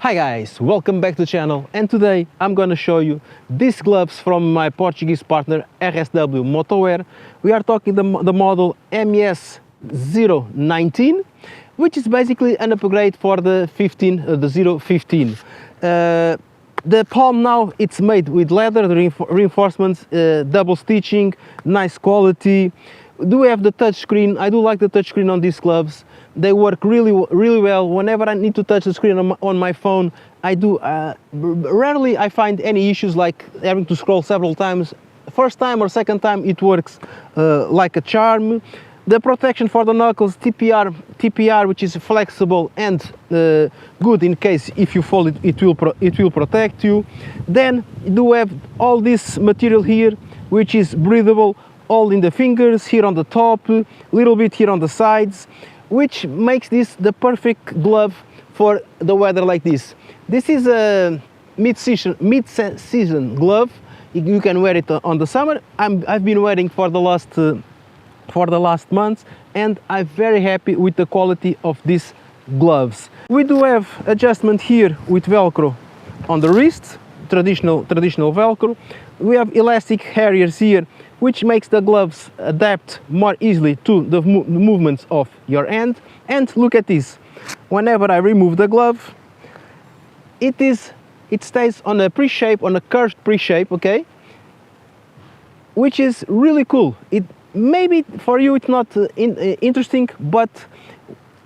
Hi guys, welcome back to the channel, and today I'm gonna show you these gloves from my Portuguese partner RSW Motowear. We are talking the model MS-019, which is basically an upgrade for the 015. The palm now, it's made with leather, the reinforcements, double stitching, nice quality. Do have the touch screen. I do like the touch screen on these gloves. They work really well. Whenever I need to touch the screen on my phone, I do. Rarely I find any issues like having to scroll several times. First time or second time it works like a charm. The protection for the knuckles, TPR, which is flexible and good in case if you fall it will protect you. Then you do have all this material here, which is breathable, all in the fingers, here on the top, a little bit here on the sides, which makes this the perfect glove for the weather like this. This is a mid-season glove. You can wear it on the summer. I've been wearing for the last months, and I'm very happy with the quality of these gloves. We do have adjustment here with Velcro on the wrist, traditional Velcro. We have elastic carriers here, which makes the gloves adapt more easily to the movements of your hand. And look at this, whenever I remove the glove, it stays on a pre-shape, on a curved pre-shape, okay, which is really cool. Maybe for you it's not interesting, but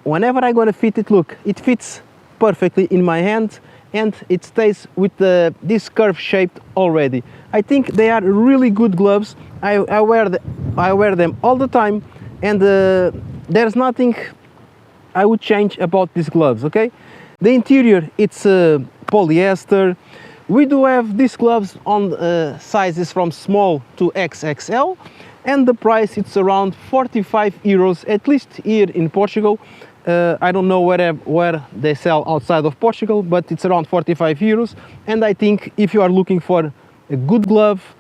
whenever I'm gonna fit it, look, it fits perfectly in my hand, and it stays with this curve shaped already. I think they are really good gloves. I wear them all the time, and there's nothing I would change about these gloves, okay? The interior, it's polyester. We do have these gloves on sizes from small to XXL, and the price it's around 45 euros, at least here in Portugal. I don't know where they sell outside of Portugal, but it's around 45 euros. And I think if you are looking for a good glove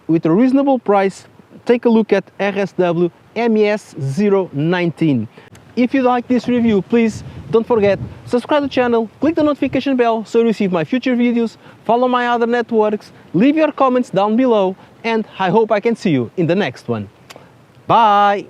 with a reasonable price, take a look at RSW MS-019. If you like this review, please don't forget, subscribe to the channel, click the notification bell so you receive my future videos, follow my other networks, leave your comments down below, and I hope I can see you in the next one. Bye!